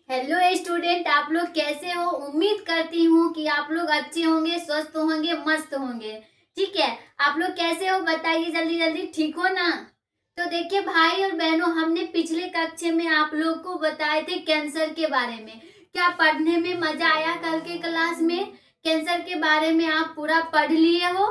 Hello student, आप लोग कैसे हो। उम्मीद करती हूँ कि आप लोग अच्छे होंगे, स्वस्थ होंगे, मस्त होंगे। ठीक है, आप लोग कैसे हो बताइए जल्दी जल्दी। ठीक हो ना। तो देखिए भाई और बहनों, हमने पिछले कक्षा में आप लोग को बताए थे कैंसर के बारे में। क्या पढ़ने में मजा आया कल के क्लास में? कैंसर के बारे में आप पूरा पढ़ लिए हो?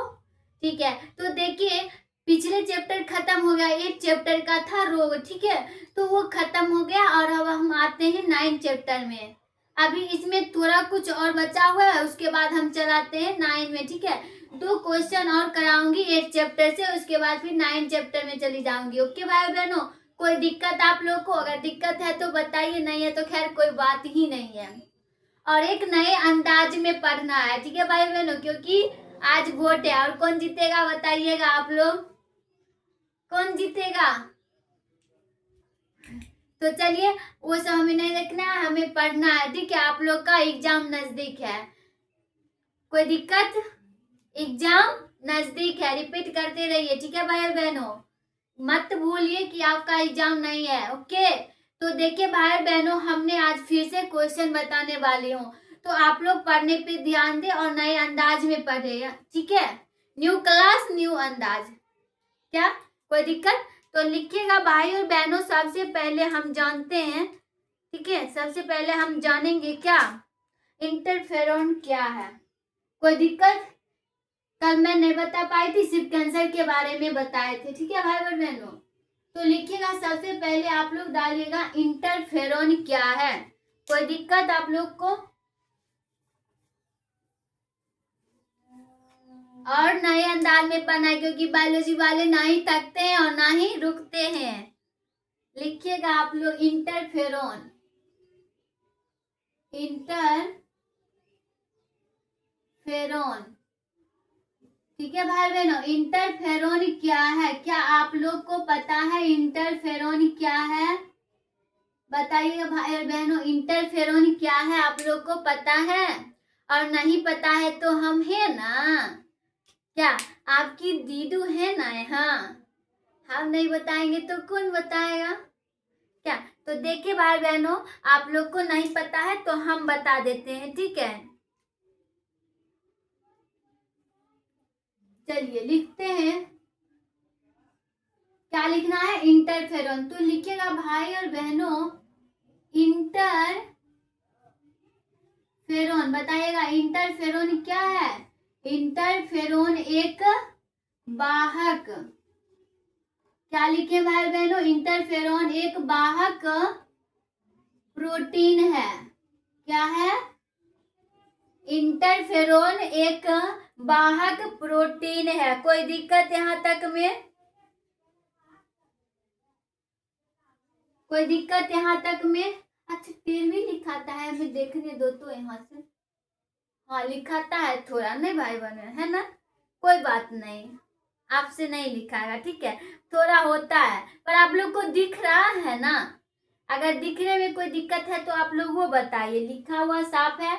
ठीक है, तो देखिए पिछले चैप्टर खत्म हो गया। एक चैप्टर का था रोग, ठीक है, तो वो खत्म हो गया और अब हम आते हैं 9 चैप्टर में। अभी इसमें थोड़ा कुछ और बचा हुआ है, उसके बाद हम चलाते हैं 9 में। ठीक है, 2 क्वेश्चन और कराऊंगी 8 चैप्टर से, उसके बाद फिर 9 चैप्टर में चली जाऊंगी। ओके भाई बहनों, कोई दिक्कत आप लोग को? अगर दिक्कत है तो बताइए, नहीं है तो खैर कोई बात ही नहीं है। और एक नए अंदाज में पढ़ना है, ठीक है भाई बहनों, क्योंकि आज वोट है। और कौन जीतेगा बताइएगा आप लोग, कौन जीतेगा? तो चलिए, वो सब हमें नहीं देखना है, हमें पढ़ना है। ठीक है, आप लोग का एग्जाम नजदीक है। कोई दिक्कत? एग्जाम नजदीक है, रिपीट करते रहिए। ठीक है भाई और बहनों, मत भूलिए कि आपका एग्जाम नहीं है। ओके, तो देखिए भाई और बहनों, हमने आज फिर से क्वेश्चन बताने वाली हूँ, तो आप लोग पढ़ने पे ध्यान दें और नए अंदाज में पढ़े। ठीक है, न्यू क्लास न्यू अंदाज। क्या कोई दिक्कत? तो लिखिएगा भाई और बहनों, सबसे पहले हम जानते हैं, ठीक है, सबसे पहले हम जानेंगे क्या इंटरफेरोन क्या है। कोई दिक्कत? कल मैं नहीं बता पाई थी, सिर्फ कैंसर के बारे में बताए थे। ठीक है भाई और बहनों, तो लिखिएगा सबसे पहले आप लोग डालिएगा इंटरफेरोन क्या है। कोई दिक्कत आप लोग को? और नए अंदाज में पढ़ना है, क्योंकि बायोलॉजी वाले ना ही थकते हैं और ना ही रुकते हैं। लिखिएगा आप लोग इंटरफेरोन, इंटरफेरोन। ठीक है भाई बहनों, इंटरफेरोन क्या है? क्या आप लोग को पता है इंटरफेरोन क्या है? बताइएगा भाई और बहनों, इंटरफेरोन क्या है? आप लोग को पता है? और नहीं पता है तो हम है ना, क्या आपकी दीदू है ना यहाँ, हम नहीं बताएंगे तो कौन बताएगा? क्या? तो देखिए भाई बहनों, आप लोग को नहीं पता है तो हम बता देते हैं। ठीक है, चलिए लिखते हैं। क्या लिखना है? इंटरफेरोन। तो लिखिएगा भाई और बहनों इंटरफेरोन। बताइएगा इंटरफेरोन क्या है? इंटरफेरोन एक वाहक, क्या लिखे भाई बहनों? इंटरफेरोन एक वाहक प्रोटीन है। क्या है? इंटरफेरोन एक वाहक प्रोटीन है। कोई दिक्कत यहां तक में? कोई दिक्कत यहां तक में? अच्छा, 13वीं लिखाता है, हमें देखने दो तो यहाँ से। हाँ लिखाता है थोड़ा, नहीं भाई बहन, है ना, कोई बात नहीं, आपसे नहीं लिखाएगा। ठीक है, थोड़ा होता है, पर आप लोग को दिख रहा है ना। अगर दिखने में कोई दिक्कत है तो आप लोग वो बताइए, लिखा हुआ साफ है।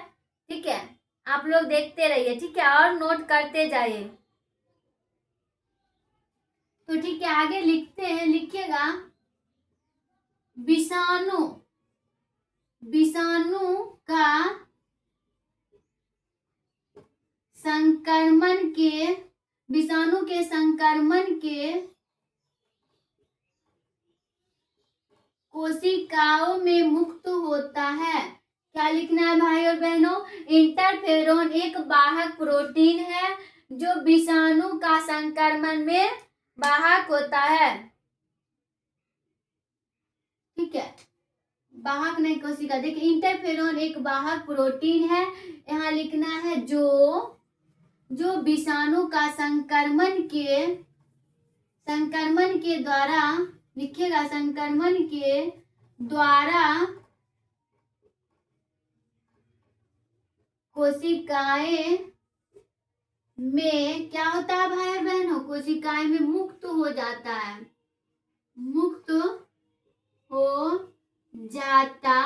ठीक है, आप लोग देखते रहिए। ठीक है, और नोट करते जाइए। तो ठीक है, आगे लिखते हैं। लिखिएगा विषाणु, विषाणु का संक्रमण के, विषाणु के संक्रमण के कोशिकाओं में मुक्त होता है। क्या लिखना है भाई और बहनों? इंटरफेरोन एक वाहक प्रोटीन है जो विषाणु का संक्रमण में वाहक होता है। ठीक है, वाहक नहीं कोशिका। देखिए इंटरफेरोन एक वाहक प्रोटीन है, यहाँ लिखना है जो विषाणु का संक्रमण के द्वारा, लिखिएगा संक्रमण के द्वारा कोशिकाएं में क्या होता है भाई बहनों? कोशिकाएं में मुक्त हो जाता है, मुक्त हो जाता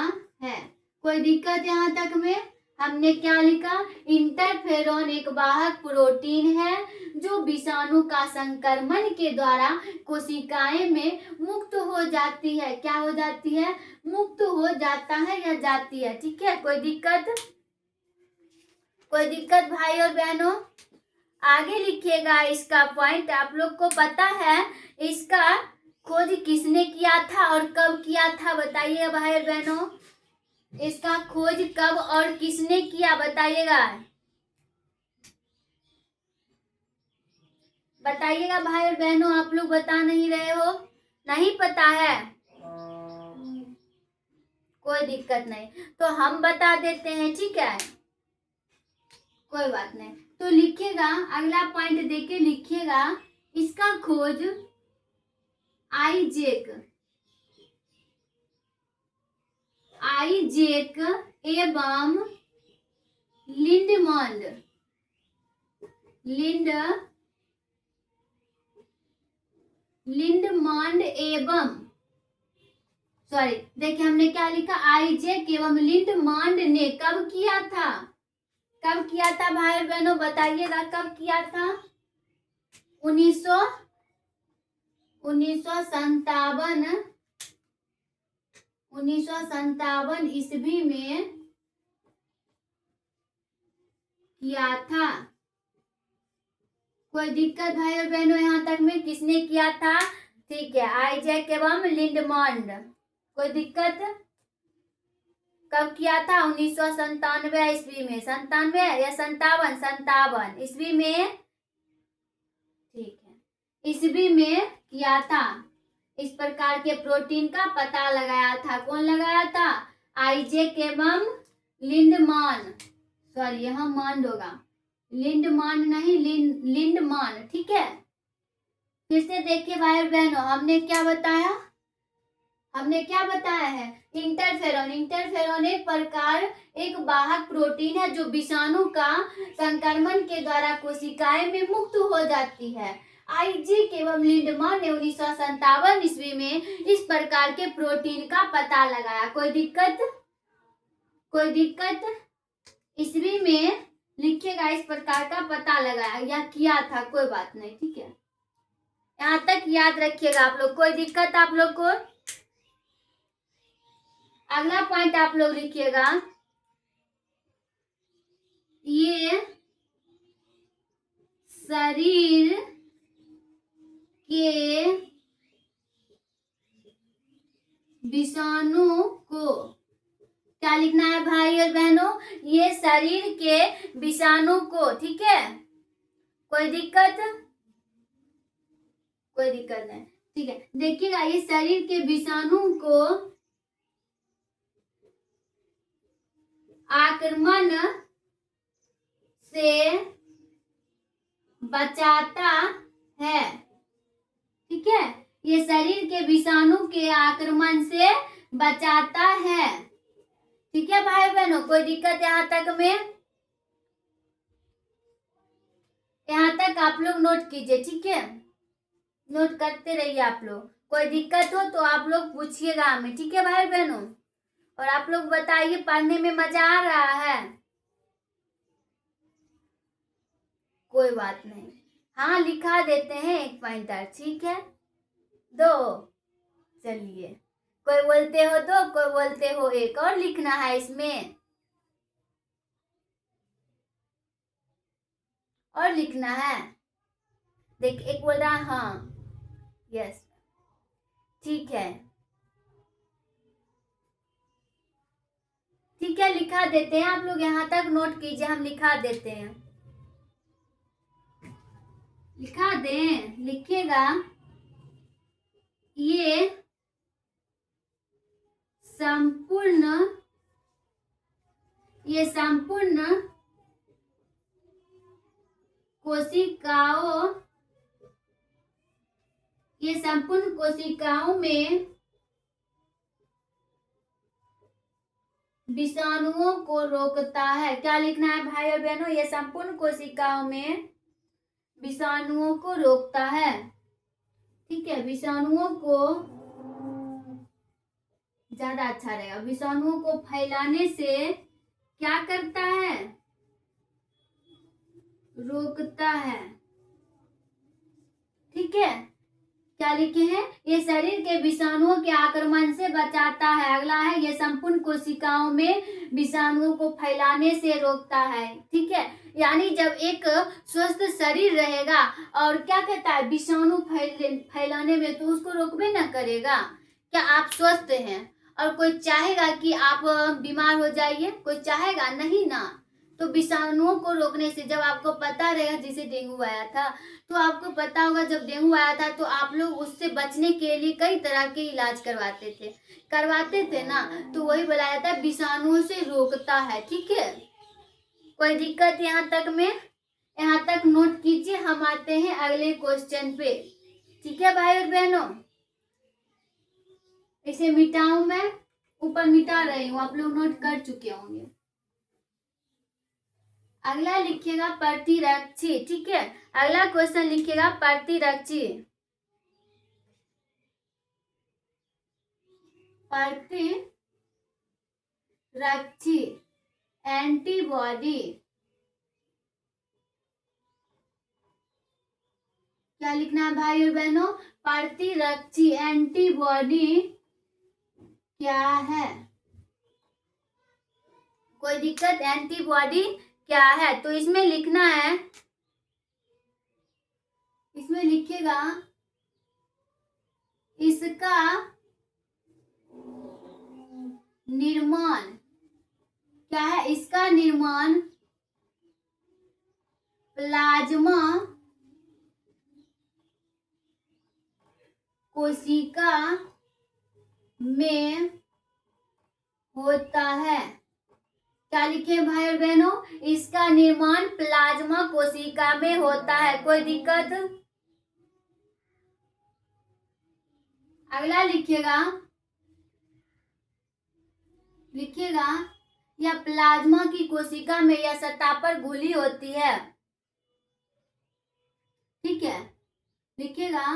है। कोई दिक्कत यहाँ तक में? हमने क्या लिखा, इंटरफेरॉन एक वाहक प्रोटीन है जो विषाणु का संक्रमण के द्वारा कोशिकाएं में मुक्त हो जाती है। क्या हो जाती है, मुक्त हो जाता है या जाती है। ठीक है, कोई दिक्कत, कोई दिक्कत भाई और बहनों? आगे लिखिएगा इसका पॉइंट। आप लोग को पता है इसका खोज किसने किया था और कब किया था, बताइएगा भाई और बहनों। इसका खोज कब और किसने किया, बताइएगा, बताइएगा भाई और बहनों। आप लोग बता नहीं रहे हो, नहीं पता है, कोई दिक्कत नहीं, तो हम बता देते हैं। ठीक है, कोई बात नहीं। तो लिखिएगा, अगला पॉइंट देके लिखिएगा, इसका खोज आइजेक एवं लिंडमंड एवं, सॉरी देखिए हमने क्या लिखा, आइजेक एवं लिंडमंड ने कब किया था, कब किया था भाई और बहनों, बताइएगा कब किया था। 1957 ईस्वी में किया था। कोई दिक्कत भाई और बहनों यहाँ तक में, किसने किया था? ठीक है, आइजैक एवं लिंडमंड। कोई दिक्कत, कब किया था? 1997 ईस्वी में, 97 या 57 ईस्वी में, ठीक है, ईस्वी में किया था। इस प्रकार के प्रोटीन का पता लगाया था। कौन लगाया था? आइजैक एवं लिंडमान, सॉरी यहाँ मान होगा, लिंडमान नहीं, लिंडमान। ठीक है, फिर से देखिए भाई और बहनों, हमने क्या बताया, हमने क्या बताया है, इंटरफेरॉन एक प्रकार एक वाहक प्रोटीन है जो विषाणु का संक्रमण के द्वारा कोशिकाएं में मुक्त हो जाती है। आइजैक एवं लिंडमान ने 1957 ईस्वी में इस प्रकार के प्रोटीन का पता लगाया। कोई दिक्कत, कोई दिक्कत, ईस्वी में लिखिएगा, इस प्रकार का पता लगाया या किया था, कोई बात नहीं। ठीक है, यहाँ तक याद रखिएगा आप लोग, कोई दिक्कत आप लोग को। अगला पॉइंट आप लोग लिखिएगा, ये शरीर के विषाणु को, क्या लिखना है भाई और बहनों, ये शरीर के विषाणु को। ठीक है, कोई दिक्कत, कोई दिक्कत नहीं। ठीक है, देखिएगा, ये शरीर के विषाणु को आक्रमण से बचाता है। ठीक है, ये शरीर के विषाणु के आक्रमण से बचाता है। ठीक है भाई बहनों, कोई दिक्कत यहाँ तक में? यहाँ तक आप लोग नोट कीजिए। ठीक है, नोट करते रहिए आप लोग, कोई दिक्कत हो तो आप लोग पूछिएगा हमें। ठीक है भाई बहनों, और आप लोग बताइए पढ़ने में मजा आ रहा है? कोई बात नहीं, हाँ लिखा देते हैं एक पॉइंटर। ठीक है, 2, चलिए, कोई बोलते हो 2, कोई बोलते हो 1, और लिखना है इसमें, और लिखना है। देख, एक बोल रहा है हाँ, यस, ठीक है, ठीक है, लिखा देते हैं। आप लोग यहाँ तक नोट कीजिए, हम लिखा देते हैं, लिखा दें, लिखिएगा, ये संपूर्ण कोशिकाओं में विषाणुओं को रोकता है। क्या लिखना है भाई और बहनों? ये संपूर्ण कोशिकाओं में विषाणुओं को रोकता है। ठीक है, विषाणुओं को, ज्यादा अच्छा रहेगा, विषाणुओं को फैलाने से क्या करता है, रोकता है। ठीक है, क्या लिखे हैं, ये शरीर के विषाणुओं के आक्रमण से बचाता है। अगला है, ये संपूर्ण कोशिकाओं में विषाणुओं को फैलाने से रोकता है। ठीक है, यानी जब एक स्वस्थ शरीर रहेगा और क्या कहता है, विषाणु फैलाने में, तो उसको रोकबे ना करेगा। क्या आप स्वस्थ हैं और कोई चाहेगा कि आप बीमार हो जाइए? कोई चाहेगा नहीं ना। तो विषाणुओं को रोकने से, जब आपको पता रहेगा, जैसे डेंगू आया था, तो आपको पता होगा जब डेंगू आया था तो आप लोग उससे बचने के लिए कई तरह के इलाज करवाते थे ना। तो वही बताया था, विषाणुओं से रोकता है। ठीक है, कोई दिक्कत यहाँ तक में? यहाँ तक नोट कीजिए, हम आते हैं अगले क्वेश्चन पे। ठीक है भाई और बहनों, इसे मिटाऊं मैं? ऊपर मिटा रही हूँ, आप लोग नोट कर चुके होंगे। अगला लिखिएगा प्रतिरक्षी। ठीक है, अगला क्वेश्चन लिखिएगा प्रतिरक्षी। प्रतिरक्षी एंटीबॉडी, क्या लिखना है भाई और बहनों? प्रतिरक्षी एंटीबॉडी क्या है? कोई दिक्कत? एंटीबॉडी क्या है? तो इसमें लिखना है, इसमें लिखिएगा इसका निर्माण क्या है? इसका निर्माण प्लाज्मा कोशिका में होता है। क्या लिखे भाई और बहनों? इसका निर्माण प्लाज्मा कोशिका में होता है। कोई दिक्कत? अगला लिखिएगा यह प्लाज्मा की कोशिका में या सतह पर घुली होती है। ठीक है, लिखिएगा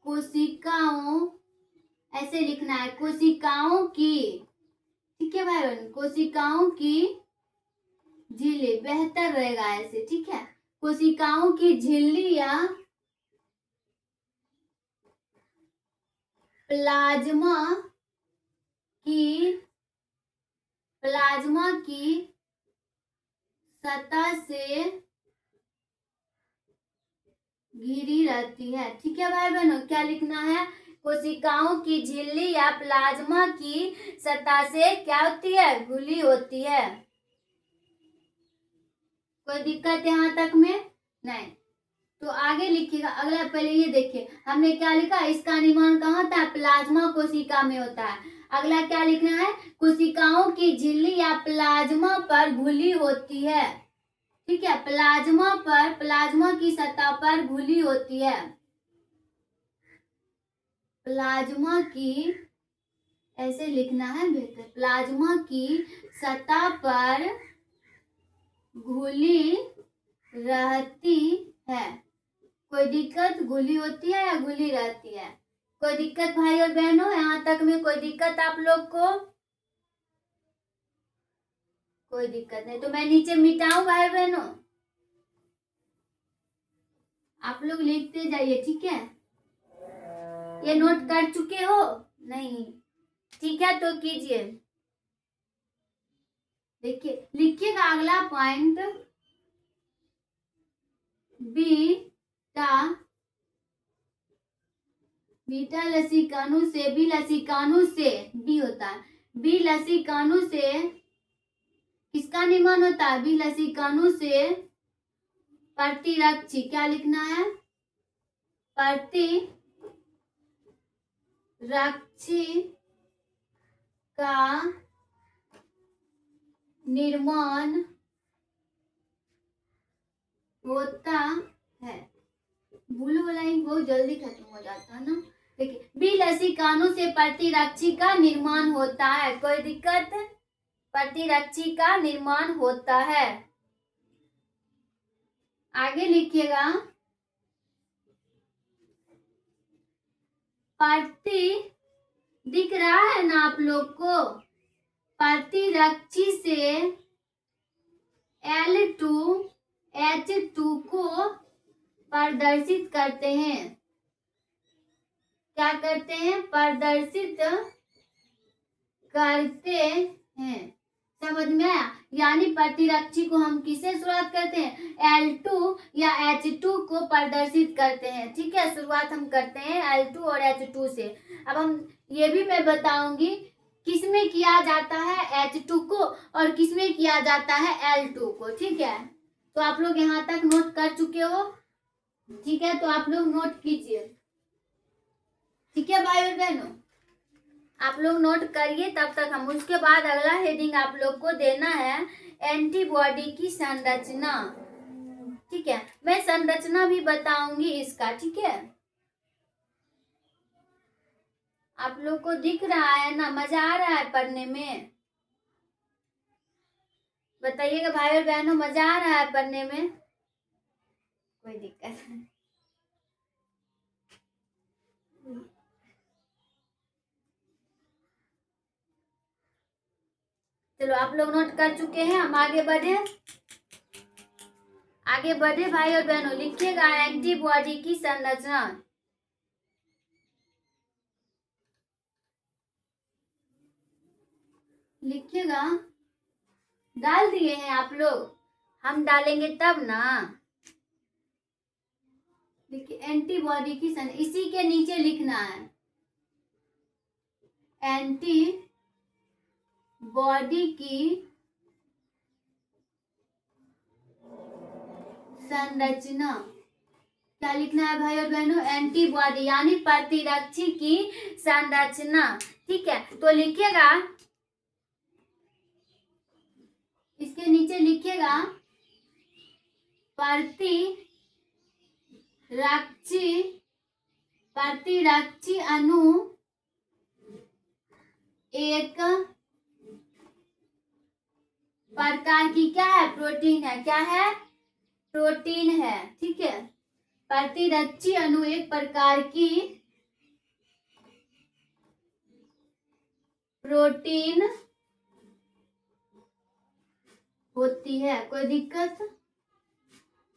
कोशिकाओं, ऐसे लिखना है, कोशिकाओं की। ठीक है भाई बहन, कोशिकाओं की झिल्ली, बेहतर रहेगा ऐसे। ठीक है, कोशिकाओं की झिल्ली या प्लाज्मा की सतह से घिरी रहती है। ठीक है भाई बहनों, क्या लिखना है? कोशिकाओं की झिल्ली या प्लाज्मा की सतह से क्या होती है? घुली होती है। कोई दिक्कत यहाँ तक में? नहीं। तो आगे लिखिएगा अगला। पहले ये देखिए, हमने क्या लिखा, इसका निर्माण कहाँ होता है? प्लाज्मा कोशिका में होता है। अगला क्या लिखना है? कोशिकाओं की झिल्ली या प्लाज्मा पर घुली होती है। ठीक है, प्लाज्मा पर, प्लाज्मा की सतह पर घुली होती है। प्लाज्मा की, ऐसे लिखना है बेहतर, प्लाज्मा की सतह पर घुली रहती है। कोई दिक्कत? घुली होती है या घुली रहती है? कोई दिक्कत भाई और बहनों? यहाँ तक में कोई दिक्कत आप लोग को? कोई दिक्कत नहीं। तो मैं नीचे मिटाऊं भाई बहनों? आप लोग लिखते जाइए। ठीक है, ये नोट कर चुके हो? नहीं? ठीक है, तो कीजिए। देखिए, लिखिएगा अगला पॉइंट, बीटा लसीकाणु से, बी लसीकाणु से, बी होता है, बी लसीकाणु से किसका निर्माण होता है? बी लसीकाणु से प्रतिरक्षी, क्या लिखना है? प्रतिरक्षी का निर्माण होता है। ब्लू वाला इंक बहुत जल्दी खत्म हो जाता है ना। देखिए, बी लसीकाणु से प्रतिरक्षी का निर्माण होता है। कोई दिक्कत? प्रतिरक्षी का निर्माण होता है। आगे लिखिएगा दिख रहा है ना आप लोग को? प्रतिरक्षी से L2H2 को प्रदर्शित करते हैं। क्या करते हैं? प्रदर्शित करते हैं। समझ में आया? यानी प्रतिरक्षी को हम किसे शुरुआत करते हैं? L2 या H2 को प्रदर्शित करते हैं। ठीक है, शुरुआत हम करते हैं L2 और H2 से। अब हम ये भी मैं बताऊंगी किसमें किया जाता है H2 को और किसमें किया जाता है L2 को। ठीक है, तो आप लोग यहाँ तक नोट कर चुके हो? ठीक है, तो आप लोग नोट कीजिए। ठीक है भाई और बहनों, आप लोग नोट करिए तब तक हम। उसके बाद अगला हेडिंग आप लोग को देना है एंटीबॉडी की संरचना। ठीक है, मैं संरचना भी बताऊंगी इसका। ठीक है, आप लोग को दिख रहा है ना? मजा आ रहा है पढ़ने में? बताइएगा भाई और बहनों, मजा आ रहा है पढ़ने में? कोई दिक्कत नहीं। चलो, आप लोग नोट कर चुके हैं, हम आगे बढ़े। आगे बढ़े भाई और बहनों, लिखिएगा एंटीबॉडी की संरचना। लिखिएगा। डाल दिए हैं आप लोग? हम डालेंगे तब ना। देखिए, एंटीबॉडी की इसी के नीचे लिखना है एंटीबॉडी की संरचना। क्या लिखना है भाई और बहनों? एंटीबॉडी यानी प्रतिरक्षी की संरचना। ठीक है, तो लिखिएगा, इसके नीचे लिखिएगा प्रतिरक्षी अणु एक प्रकार की क्या है? प्रोटीन है। क्या है? प्रोटीन है। ठीक है, प्रतिरक्षी अणु एक प्रकार की प्रोटीन होती है। कोई दिक्कत?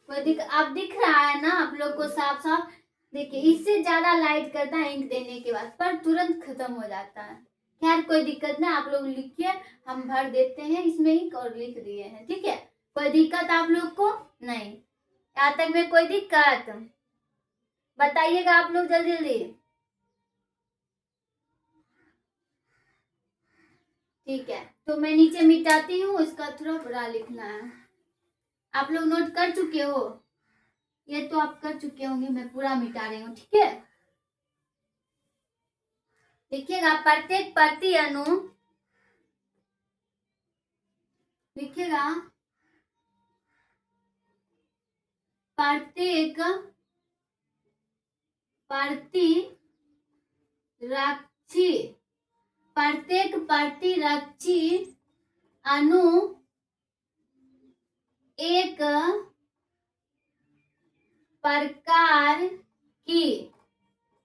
अब दिख रहा है ना आप लोग को साफ साफ? देखिए, इससे ज्यादा लाइट करता है इंक देने के बाद, पर तुरंत खत्म हो जाता है। खैर, कोई दिक्कत नहीं, आप लोग लिखिए, हम भर देते हैं इसमें इंक और लिख दिए हैं। ठीक है, कोई दिक्कत आप लोग को नहीं? यहाँ तक में कोई दिक्कत? बताइएगा आप लोग जल्दी जल्दी। ठीक है, तो मैं नीचे मिटाती हूँ, इसका थोड़ा बड़ा लिखना है। आप लोग नोट कर चुके हो? ये तो आप कर चुके होंगे, मैं पूरा मिटा रही हूँ। ठीक है, लिखिएगा प्रत्येक प्रति अणु, लिखिएगा प्रत्येक प्रतिरक्षी अणु एक प्रकार की,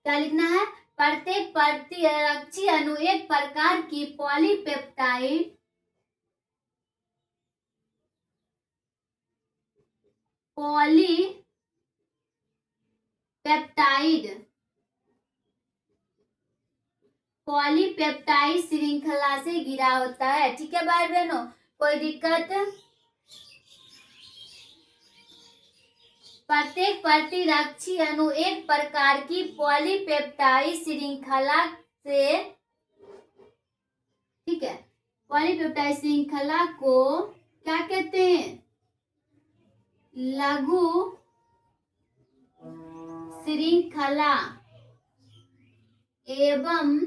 क्या लिखना है? प्रत्येक प्रतिरक्षी अणु एक प्रकार की पॉलीपेप्टाइड पॉलीपेप्टाइड श्रृंखला से घिरा होता है। ठीक है भाई बहनों, कोई दिक्कत? प्रत्येक प्रतिरक्षी अणु एक प्रकार की पॉलीपेप्टाइड श्रृंखला से, ठीक है, पॉलीपेप्टाइड श्रृंखला को क्या कहते हैं? लघु श्रृंखला एवं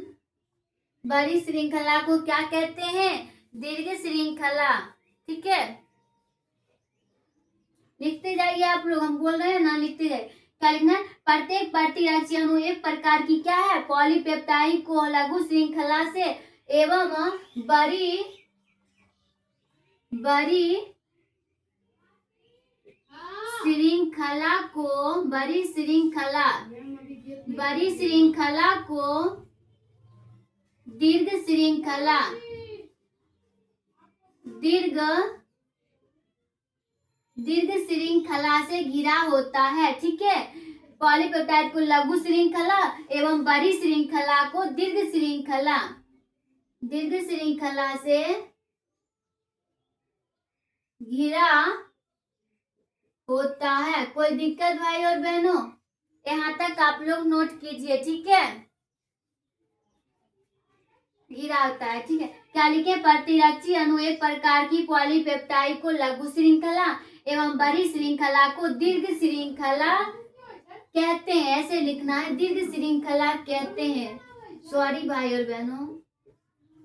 बड़ी श्रृंखला को क्या कहते हैं? दीर्घ श्रृंखला। ठीक है, लिखते जाइए आप लोग, हम बोल रहे हैं ना, लिखते जाइए। क्या लिखना है? प्रत्येक प्रतिरक्षी अणु एक प्रकार की क्या है? पॉलीपेप्टाइड को लघु श्रृंखला से एवं बड़ी श्रृंखला को दीर्घ श्रृंखला दीर्घ श्रृंखला से घिरा होता है। ठीक है, पॉलीपेप्टाइड को लघु श्रृंखला एवं बड़ी श्रृंखला को दीर्घ श्रृंखला से घिरा होता है। कोई दिक्कत भाई और बहनों? यहाँ तक आप लोग नोट कीजिए। ठीक है, घिरा होता है। ठीक है, क्या लिखे? प्रतिरक्षी अणु एक प्रकार की पॉलीपेप्टाइड को लघु श्रृंखला एवं बड़ी श्रृंखला को दीर्घ श्रृंखला कहते हैं। ऐसे लिखना है, दीर्घ श्रृंखला कहते हैं। सॉरी भाई और बहनों,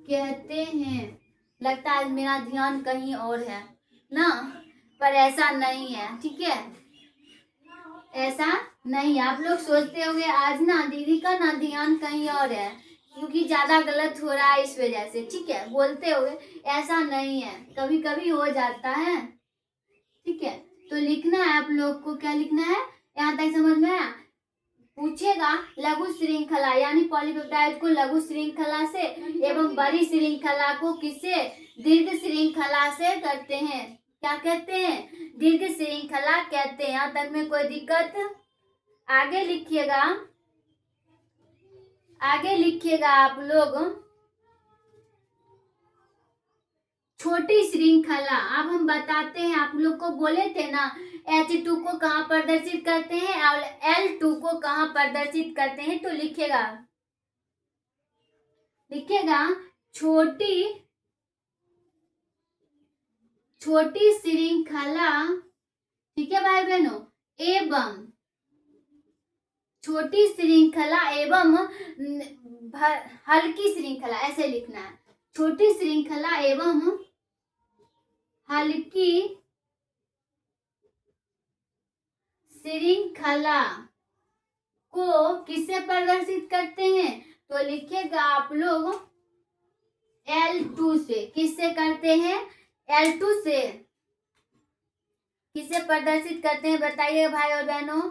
कहते हैं। लगता है मेरा ध्यान कहीं और है ना, पर ऐसा नहीं है। ठीक है, ऐसा नहीं। आप लोग सोचते होंगे आज ना दीदी का ना ध्यान कहीं और है, क्योंकि ज्यादा गलत हो रहा है इस वजह से। ठीक है, बोलते होंगे, ऐसा नहीं है, कभी कभी हो जाता है। ठीक है, तो लिखना है आप लोग को। क्या लिखना है? यहाँ तक समझ में आया? पूछेगा लघु श्रृंखला यानी पॉलीपेप्टाइड को लघु श्रृंखला से एवं बड़ी श्रृंखला को किससे? दीर्घ श्रृंखला से करते हैं। क्या कहते हैं? दीर्घ श्रृंखला कहते हैं। यहाँ तक में कोई दिक्कत? आगे लिखिएगा आप लोग छोटी श्रृंखला। अब हम बताते हैं, आप लोग को बोले थे ना H2 को कहाँ प्रदर्शित करते हैं और L2 को कहाँ प्रदर्शित करते हैं। तो लिखेगा छोटी श्रृंखला। ठीक है भाई बहनों, एवं छोटी श्रृंखला एवं हल्की श्रृंखला, ऐसे लिखना है। छोटी श्रृंखला एवं हल्की श्रृंखला को किससे प्रदर्शित करते हैं? तो लिखिएगा आप लोग L2 से। किससे करते हैं? L2 से। किससे प्रदर्शित करते हैं बताइए भाई और बहनों?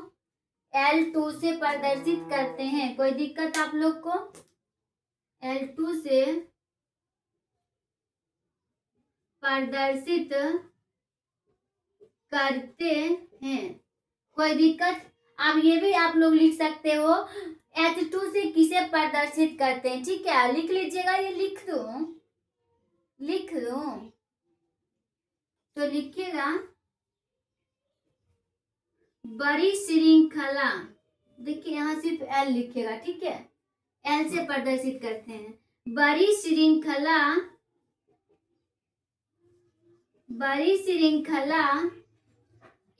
L2 से प्रदर्शित करते हैं। कोई दिक्कत आप लोग को? L2 से प्रदर्शित करते हैं। कोई दिक्कत? अब ये भी आप लोग लिख सकते हो, H2 से किसे प्रदर्शित करते हैं। ठीक है, लिख लीजिएगा। ये लिख दो तो लिखिएगा बड़ी श्रृंखला। देखिए यहाँ सिर्फ L लिखिएगा। ठीक है, L से प्रदर्शित करते हैं। बड़ी श्रृंखला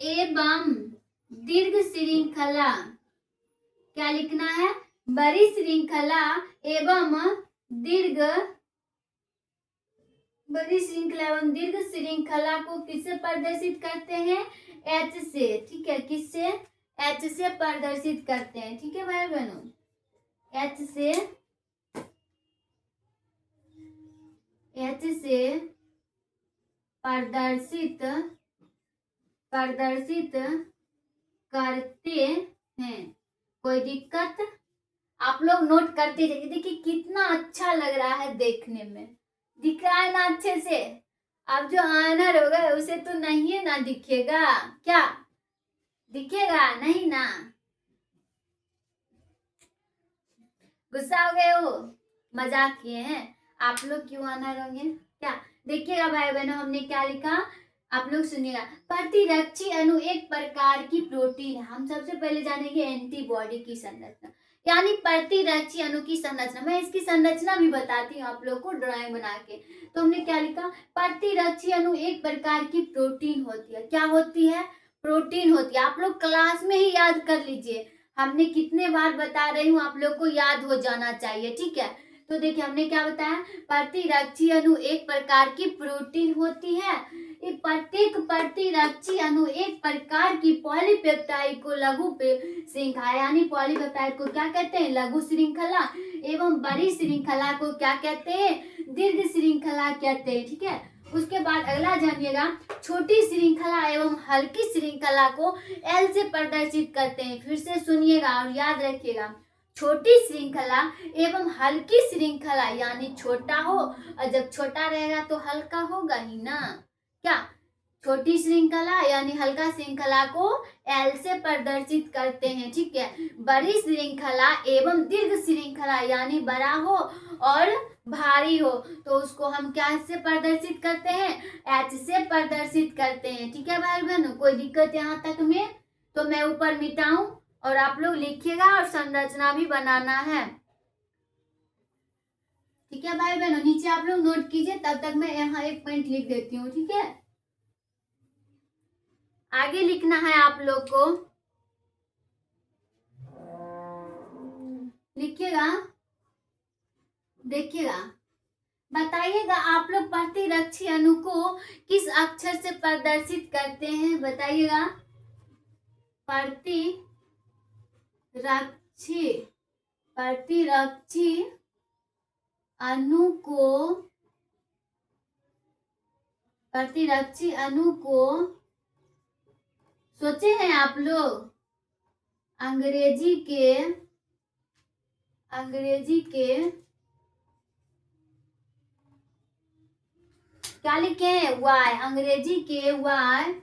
एवं दीर्घ श्रृंखला। क्या लिखना है? बड़ी श्रृंखला एवं दीर्घ श्रृंखला को किससे प्रदर्शित करते हैं? H से। ठीक है, किससे? H से प्रदर्शित करते हैं। ठीक है भाई बहनों, H से प्रदर्शित करते हैं। कोई दिक्कत? आप लोग नोट करते जाइए। देखिए कितना अच्छा लग रहा है देखने में। दिख रहा है ना अच्छे से? अब जो आनर होगा उसे तो नहीं है ना दिखेगा। क्या दिखेगा? नहीं ना। गुस्सा हो गए हो? मजाक किए हैं। आप लोग क्यों आनर होंगे? क्या देखिएगा भाई बहनों, हमने क्या लिखा आप लोग सुनिएगा। प्रतिरक्षी अणु एक प्रकार की प्रोटीन है। हम सबसे पहले जानेंगे एंटीबॉडी की संरचना, यानी प्रतिरक्षी अणु की संरचना। मैं इसकी संरचना भी बताती हूँ आप लोग को ड्राइंग बना के। तो हमने क्या लिखा? प्रतिरक्षी अणु एक प्रकार की प्रोटीन होती है। क्या होती है? प्रोटीन होती है। आप लोग क्लास में ही याद कर लीजिए। हमने कितने बार बता रही हूँ, आप लोग को याद हो जाना चाहिए। ठीक है, तो देखिए हमने क्या बताया? प्रतिरक्षी अणु एक प्रकार की प्रोटीन होती है। प्रत्येक प्रतिरक्षी अणु एक प्रकार की पॉलीपेप्टाइड को लघु श्रृंखला, यानी पॉलीपेप्टाइड को क्या कहते हैं? लघु श्रृंखला एवं बड़ी श्रृंखला को क्या कहते हैं? दीर्घ श्रृंखला कहते हैं। ठीक है, उसके बाद अगला जानिएगा, छोटी श्रृंखला एवं हल्की श्रृंखला को L से प्रदर्शित करते हैं। फिर से सुनिएगा और याद रखिएगा। छोटी श्रृंखला एवं हल्की श्रृंखला यानी छोटा हो, और जब छोटा रहेगा तो हल्का होगा ही ना। क्या छोटी श्रृंखला यानी हल्का श्रृंखला को एल से प्रदर्शित करते हैं, ठीक है। बड़ी श्रृंखला एवं दीर्घ श्रृंखला यानी बड़ा हो और भारी हो तो उसको हम क्या से प्रदर्शित करते हैं, एच से प्रदर्शित करते हैं, ठीक है भाई बहनों। कोई दिक्कत यहाँ तक में? तो मैं ऊपर मिटाऊं और आप लोग लिखिएगा और संरचना भी बनाना है, ठीक है भाई बहनों। नीचे आप लोग नोट कीजिए, तब तक मैं यहाँ एक पॉइंट लिख देती हूँ, ठीक है। आगे लिखना है आप लोग को, लिखिएगा, देखिएगा, बताइएगा आप लोग प्रतिरक्षी अणु को किस अक्षर से प्रदर्शित करते हैं, बताइएगा। प्रतिरक्षी अणु को सोचे हैं आप लोग अंग्रेजी के क्या लिखे हैं, वाई, अंग्रेजी के वाई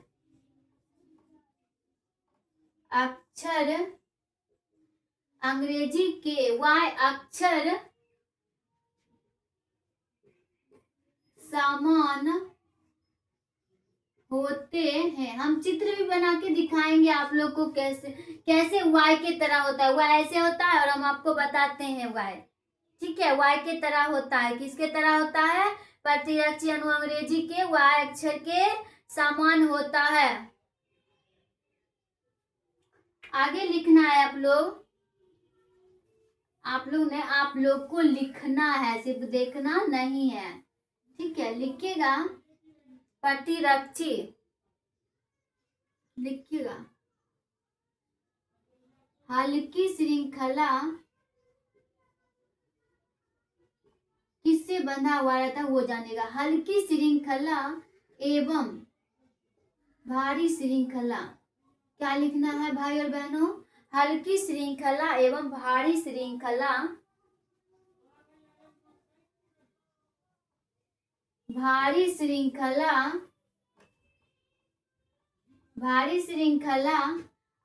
अक्षर समान होते हैं। हम चित्र भी बना के दिखाएंगे आप लोग को कैसे वाई के तरह होता है। वाई ऐसे होता है और हम आपको बताते हैं वाई, ठीक है। वाई के तरह होता है, किसके तरह होता है, प्रतिरक्षी अणु अंग्रेजी के वाई अक्षर के समान होता है। आगे लिखना है आप लोग को लिखना है, सिर्फ देखना नहीं है, ठीक है। लिखिएगा प्रतिरक्षी, लिखिएगा हल्की श्रृंखला किससे बंधा हुआ रहता है वो जानेगा। हल्की श्रृंखला एवं भारी श्रृंखला, क्या लिखना है भाई और बहनों, हल्की श्रृंखला एवं भारी श्रृंखला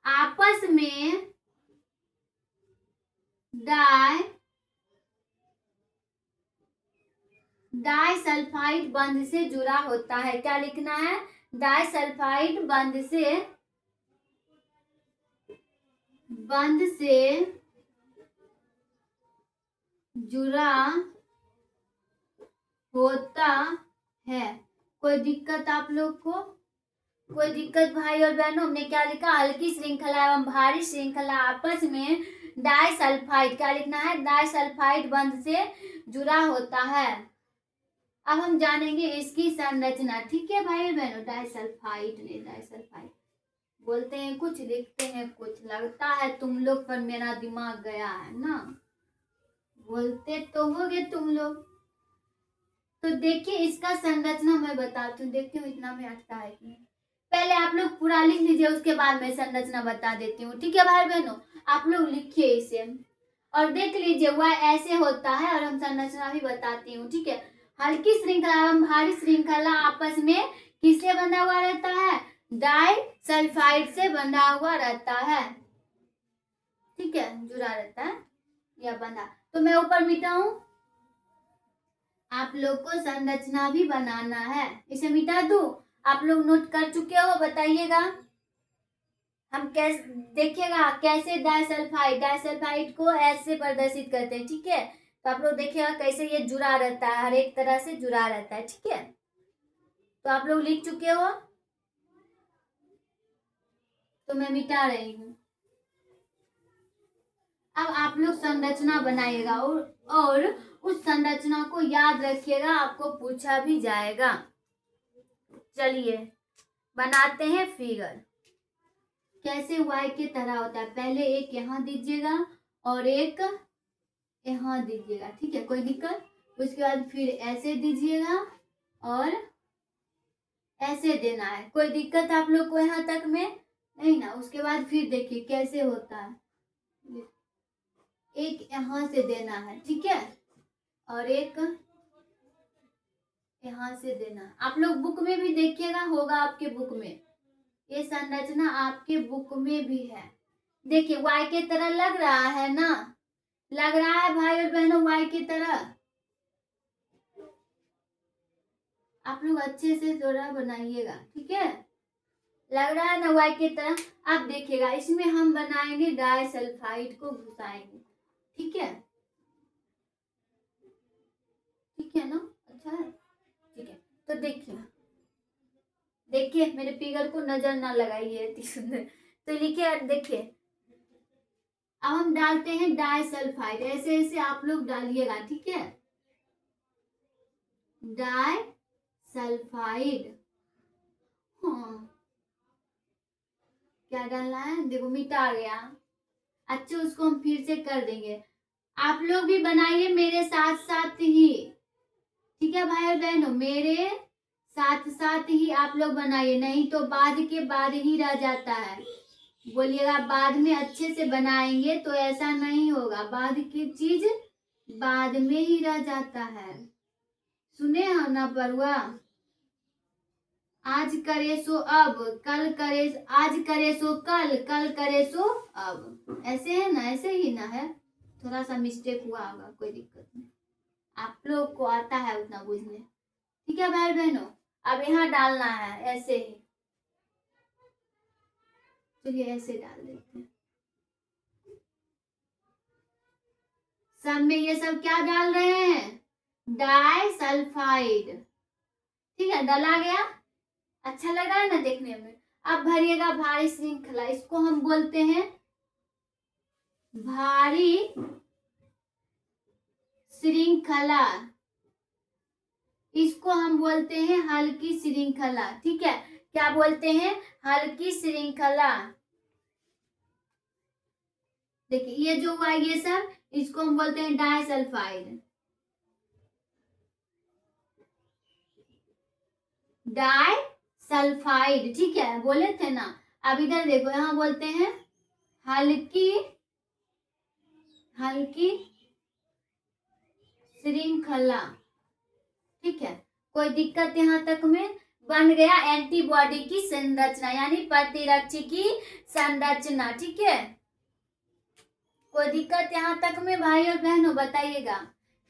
आपस में डाइसल्फाइड बंध से जुड़ा होता है। क्या लिखना है, डाइसल्फाइड बंध से जुड़ा होता है। कोई दिक्कत आप लोग को, कोई दिक्कत भाई और बहनों? हमने क्या लिखा, हल्की श्रृंखला एवं भारी श्रृंखला आपस में डाइसल्फाइड, क्या लिखना है, डाइसल्फाइड बंध से जुड़ा होता है। अब हम जानेंगे इसकी संरचना, ठीक है भाई और बहनों। डाइसल्फाइड बोलते हैं कुछ, लिखते हैं कुछ। लगता है तुम लोग पर मेरा दिमाग गया है ना, बोलते तो होगे तुम लोग। तो देखिए इसका संरचना मैं बताती हूँ, देखती हूँ इतना में आता है कि नहीं। पहले आप लोग पूरा लिख लीजिए, उसके बाद मैं संरचना बता देती हूँ, ठीक है भाई बहनों। आप लोग लिखिए इसे और देख लीजिए वह ऐसे होता है, और हम संरचना भी बताती हूँ, ठीक है। हल्की श्रृंखला एवं भारी श्रृंखला आपस में किससे बंधा हुआ रहता है, डाइसल्फाइड से बंधा हुआ रहता है, ठीक है, जुड़ा रहता है या बंधा। तो मैं ऊपर मिटाऊं, आप लोग को संरचना भी बनाना है। इसे मिटा दूं, आप लोग नोट कर चुके हो, बताइएगा। हम कैसे देखिएगा कैसे डाइसल्फाइड को ऐसे प्रदर्शित करते हैं, ठीक है। तो आप लोग देखिएगा कैसे ये जुड़ा रहता है, हर एक तरह से जुड़ा रहता है, ठीक है। तो आप लोग लिख चुके हो, तो मैं मिटा रही हूँ। अब आप लोग संरचना बनाइएगा और उस संरचना को याद रखिएगा, आपको पूछा भी जाएगा। चलिए बनाते हैं फिगर। कैसे वाई के तरह होता है, पहले एक यहाँ दीजिएगा और एक यहाँ दीजिएगा, ठीक है, कोई दिक्कत। उसके बाद फिर ऐसे दीजिएगा और ऐसे देना है, कोई दिक्कत आप लोग को यहाँ तक में नहीं ना। उसके बाद फिर देखिए कैसे होता है, एक यहाँ से देना है, ठीक है, और एक यहाँ से देना है। आप लोग बुक में भी देखिएगा, होगा आपके बुक में, ये संरचना आपके बुक में भी है। देखिए वाई के तरह लग रहा है ना, लग रहा है भाई और बहनों वाई की तरह। आप लोग अच्छे से थोड़ा बनाइएगा, ठीक है, लग रहा है ना वाई की तरह। अब देखिएगा इसमें हम बनाएंगे डाइसल्फाइड को घुसाएंगे, ठीक है, ठीक है ना, अच्छा है, ठीक है। तो देखिए देखिए मेरे फिगर को नजर ना लगाइए, इतनी सुंदर। तो लिखिए, देखिए अब हम डालते हैं डाइसल्फाइड, ऐसे ऐसे आप लोग डालिएगा, ठीक है, डाइसल्फाइड। हाँ क्या डालना है, देखो मिटा गया। अच्छा उसको हम फिर से कर देंगे। आप लोग भी बनाइए मेरे साथ साथ ही, ठीक है भाई और बहनों, मेरे साथ साथ ही आप लोग बनाइए, नहीं तो बाद के बाद ही रह जाता है। बोलिएगा बाद में अच्छे से बनाएंगे, तो ऐसा नहीं होगा, बाद की चीज बाद में ही रह जाता है। सुने हो ना परुआ, आज करे सो अब, कल करे, आज करे सो कल, कल करे सो अब, ऐसे है ना, ऐसे ही ना है। थोड़ा सा मिस्टेक हुआ होगा, कोई दिक्कत नहीं, आप लोग को आता है उतना बुझने, ठीक है भाई बहनों। अब यहाँ डालना है ऐसे ही, चलिए ऐसे डाल देते हैं। सब में ये सब क्या डाल रहे हैं, डाइसल्फाइड, ठीक है, डाला गया। अच्छा लग रहा है ना देखने में। अब भरिएगा भारी श्रृंखला, इसको हम बोलते हैं भारी श्रृंखला, इसको हम बोलते हैं हल्की श्रृंखला, ठीक है, क्या बोलते हैं, हल्की श्रृंखला। देखिए ये जो हुआ ये सब, इसको हम बोलते हैं डाइसल्फाइड, डाइसल्फाइड, ठीक है, बोले थे ना। अब इधर देखो, यहाँ बोलते हैं हल्की हल्की श्रृंखला, ठीक है, कोई दिक्कत यहाँ तक में। बन गया एंटीबॉडी की संरचना, यानी प्रतिरक्षी की संरचना, ठीक है। कोई दिक्कत यहाँ तक में भाई और बहनों, बताइएगा,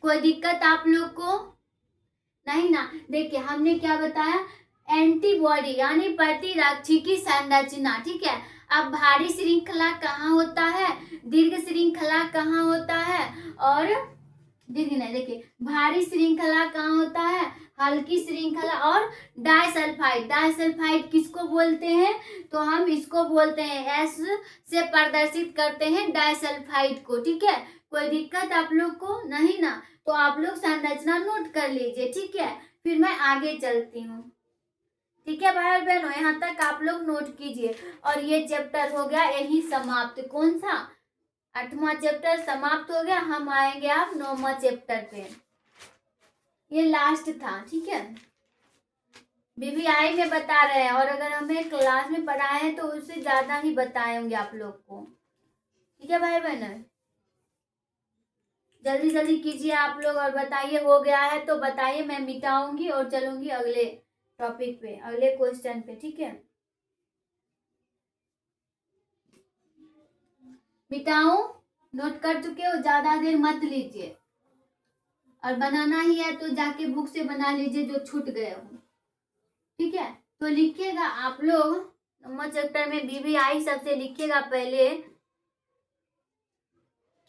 कोई दिक्कत आप लोग को नहीं ना। देखिए हमने क्या बताया, एंटीबॉडी यानी प्रतिरक्षी की संरचना, ठीक है। अब भारी श्रृंखला कहाँ होता है, दीर्घ श्रृंखला कहाँ होता है, और दीर्घ नहीं, देखिए भारी श्रृंखला कहाँ होता है, हल्की श्रृंखला, और डाइसल्फाइड, डाइसल्फाइड किसको बोलते हैं, तो हम इसको बोलते हैं, एस से प्रदर्शित करते हैं डाइसल्फाइड को, ठीक है। कोई दिक्कत आप लोग को नहीं ना, तो आप लोग संरचना नोट कर लीजिए, ठीक है, फिर मैं आगे चलती हूँ, ठीक है भाई बहनों, यहाँ तक आप लोग नोट कीजिए। और ये चैप्टर हो गया यही समाप्त, कौन सा, 8वां चैप्टर समाप्त हो गया। हम आएंगे आप 9वां चैप्टर पे, ये लास्ट था, ठीक है, बीबीआई में बता रहे हैं, और अगर हमें क्लास में पढ़ाए हैं तो उससे ज्यादा ही बताए होंगे आप लोग को, ठीक है भाई बहन। जल्दी जल्दी कीजिए आप लोग और बताइए, हो गया है तो बताइए, मैं मिटाऊंगी और चलूंगी अगले टॉपिक पे, अगले क्वेश्चन पे, ठीक है। मिटाऊं, नोट कर चुके हो, ज्यादा देर मत लीजिए, और बनाना ही है तो जाके बुक से बना लीजिए जो छूट गए हो, ठीक है। तो लिखिएगा आप लोग 9वां चैप्टर में बीबीआई सबसे लिखिएगा पहले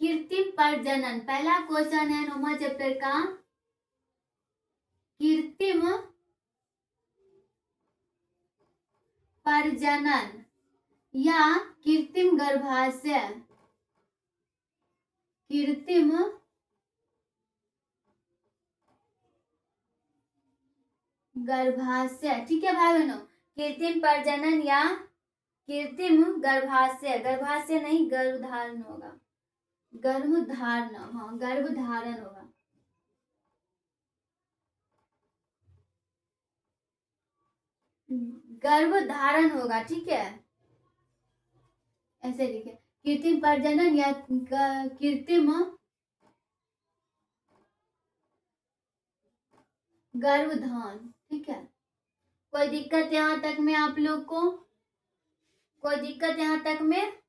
कृत्रिम प्रजनन, पहला क्वेश्चन है 9वां चैप्टर का, कृत्रिम प्रजनन या कृत्रिम गर्भाशय, कृत्रिम गर्भाशय, ठीक है भाई बहनों, कृत्रिम प्रजनन या कृत्रिम गर्भाशय, गर्भाशय नहीं गर्भधारण होगा, गर्भधारण, हाँ गर्भधारण होगा, गर्भधारण होगा, ठीक है, ऐसे लिखे कृत्रिम प्रजनन या कृत्रिम गर्भधान। ठीक है, कोई दिक्कत यहाँ तक में आप लोग को? कोई दिक्कत यहाँ तक में?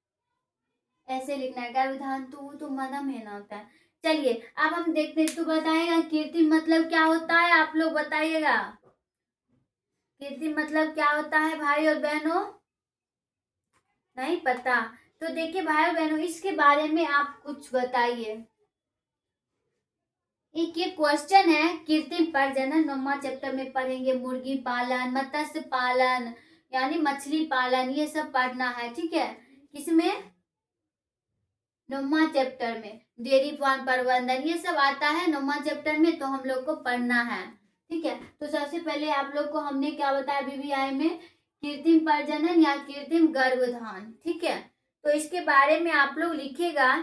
ऐसे लिखना है गर्भधान, तो मना में ना होता है। चलिए अब हम देखते हैं, तो बताएगा कृत्रिम मतलब क्या होता है, आप लोग बताइएगा कृत्रिम मतलब क्या होता है भाई और बहनों? नहीं पता? तो देखिए भाई और बहनों, इसके बारे में आप कुछ बताइए। एक ये क्वेश्चन है, कृत्रिम प्रजनन 9वां चैप्टर में पढ़ेंगे। मुर्गी पालन, मत्स्य पालन यानी मछली पालन, ये सब पढ़ना है। ठीक है, किसमें? 9वां चैप्टर में। डेयरी फार्म प्रबंधन ये सब आता है 9वां चैप्टर में, तो हम लोग को पढ़ना है। ठीक है, तो सबसे पहले आप लोग को हमने क्या बताया बीबीआई में? कृत्रिम प्रजनन या कृत्रिम गर्भधान। ठीक है, तो इसके बारे में आप लोग लिखेगा।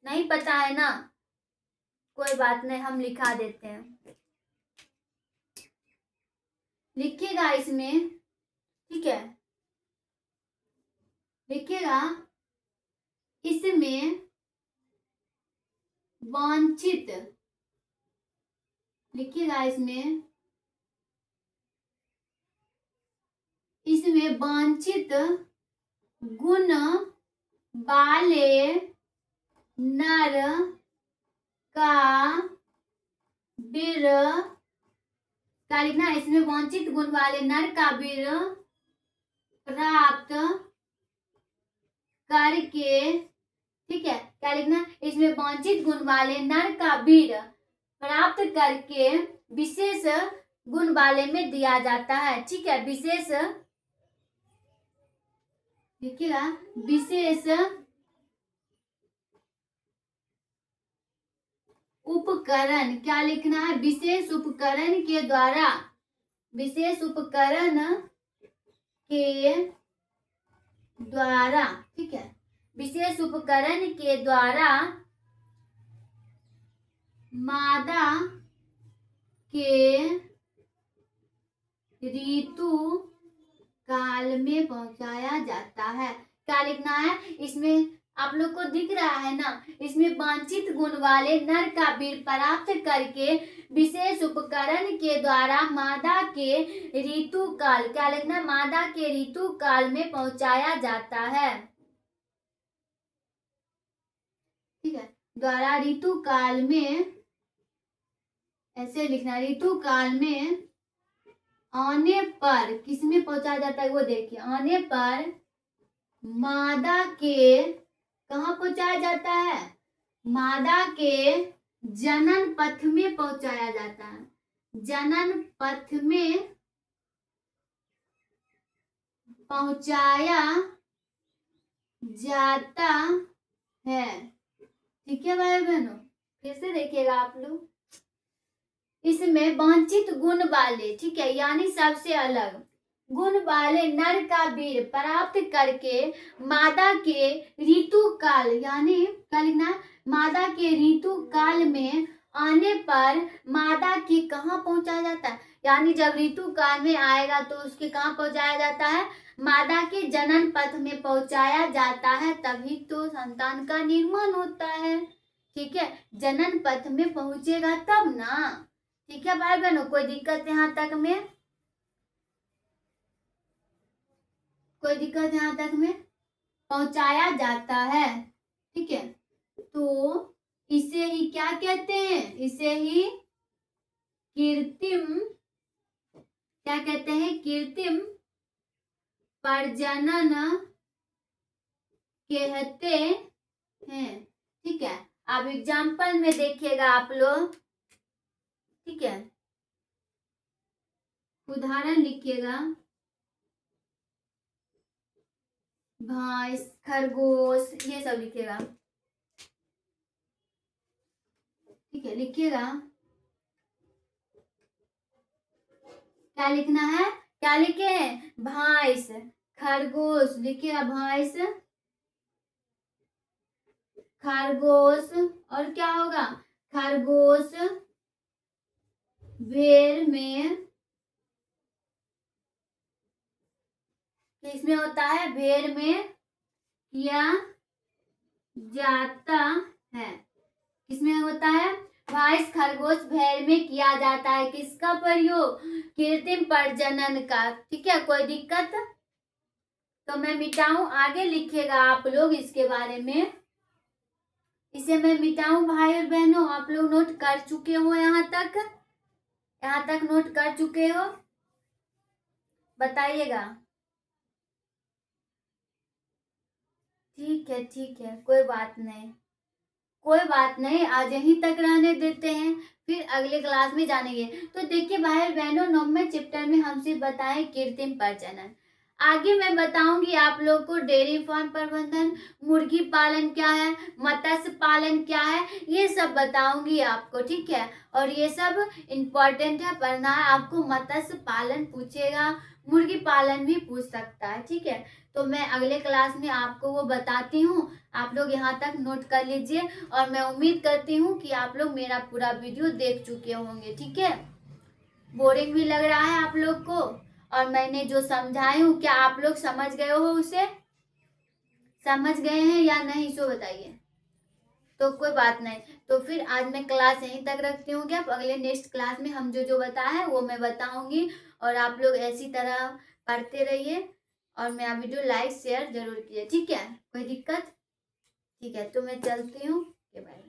नहीं पता है ना? कोई बात नहीं, हम लिखा देते हैं, लिखिएगा इसमें। ठीक है, लिखिएगा इसमें वांछित, लिखिएगा इसमें वांछित गुण वाले नर का वीर, क्या लिखना है? इसमें वांछित गुण वाले नर का वीर प्राप्त करके, ठीक है, क्या लिखना? इसमें वांछित गुण वाले नर का वीर प्राप्त करके विशेष गुण वाले में दिया जाता है। ठीक है, विशेष, देखिएगा विशेष उपकरण, क्या लिखना है? विशेष उपकरण के द्वारा, विशेष उपकरण के द्वारा, ठीक है, विशेष उपकरण के द्वारा मादा के ऋतु काल में पहुंचाया जाता है। क्या लिखना है इसमें? आप लोग को दिख रहा है ना, इसमें वांछित गुण वाले नर का वीर प्राप्त करके विशेष उपकरण के द्वारा मादा के ऋतु काल, क्या लिखना? मादा के ऋतु काल में पहुंचाया जाता है। ठीक है, द्वारा ऋतु काल में, ऐसे लिखना, ऋतु काल में आने पर किसमें पहुंचाया जाता है वो देखिए। आने पर मादा के, कहाँ पहुंचाया जाता है? मादा के जनन पथ में पहुंचाया जाता है। जनन पथ में पहुंचाया जाता है। ठीक है भाई बहनों, फिर से देखिएगा आप लोग, इसमें वांछित गुण वाले, ठीक है, यानी सबसे अलग गुण वाले नर का वीर प्राप्त करके मादा के ऋतु काल, यानी क्या लिखना? मादा के ऋतु काल में आने पर मादा के कहाँ पहुंचाया जाता है? यानी जब ऋतु काल में आएगा तो उसके कहाँ पहुंचाया जाता है? मादा के जनन पथ में पहुंचाया जाता है, तभी तो संतान का निर्माण होता है। ठीक है, जनन पथ में पहुंचेगा तब ना। ठीक है भाई बहनों, कोई दिक्कत यहाँ तक में? कोई दिक्कत यहाँ तक में? पहुंचाया जाता है। ठीक है, तो इसे ही क्या कहते हैं? इसे ही कृत्रिम, क्या कहते हैं? कृत्रिम प्रजनन कहते हैं। ठीक है, अब एग्जाम्पल में देखिएगा आप लोग। ठीक है, उदाहरण लिखिएगा, भैंस, खरगोश, ये सब लिखिएगा। ठीक है, लिखिएगा, क्या लिखना है? क्या लिखे हैं? भैंस, खरगोश, लिखिएगा भैंस, खरगोश, और क्या होगा? खरगोश, भेड़ में कि इसमें होता है भेड़ में किया जाता है। किसमें होता है? भैंस खरगोश भेड़ में किया जाता है। किसका प्रयोग? कृत्रिम प्रजनन का। ठीक है, कोई दिक्कत? तो मैं मिटाऊं, आगे लिखिएगा आप लोग इसके बारे में। इसे मैं मिटाऊं भाई और बहनों, आप लोग नोट कर चुके हो? यहाँ तक नोट कर चुके हो? बताइएगा। ठीक है, कोई बात नहीं, आज यहीं तक रहने देते हैं, फिर अगले क्लास में जानेंगे। तो देखिए भाई और बहनों, 9वें चैप्टर में हमसे बताएं कृत्रिम प्रजनन। आगे मैं बताऊंगी आप लोग को डेयरी फार्म प्रबंधन, मुर्गी पालन क्या है, मत्स्य पालन क्या है, ये सब बताऊंगी आपको। ठीक है, और ये सब इम्पोर्टेंट है, पढ़ना है आपको। मत्स्य पालन पूछेगा, मुर्गी पालन भी पूछ सकता है। ठीक है, तो मैं अगले क्लास में आपको वो बताती हूँ। आप लोग यहाँ तक नोट कर लीजिए, और मैं उम्मीद करती हूँ कि आप लोग मेरा पूरा वीडियो देख चुके होंगे। ठीक है, बोरिंग भी लग रहा है आप लोग को, और मैंने जो समझाई हूँ क्या आप लोग समझ गए हो? उसे समझ गए हैं या नहीं, सो बताइए। तो कोई बात नहीं, तो फिर आज मैं क्लास यहीं तक रखती हूँ। क्या अगले नेक्स्ट क्लास में हम जो बताया है वो मैं बताऊंगी, और आप लोग ऐसी तरह पढ़ते रहिए, और मेरा वीडियो लाइक शेयर जरूर कीजिए। ठीक है, कोई दिक्कत? ठीक है, तो मैं चलती हूँ। बाय।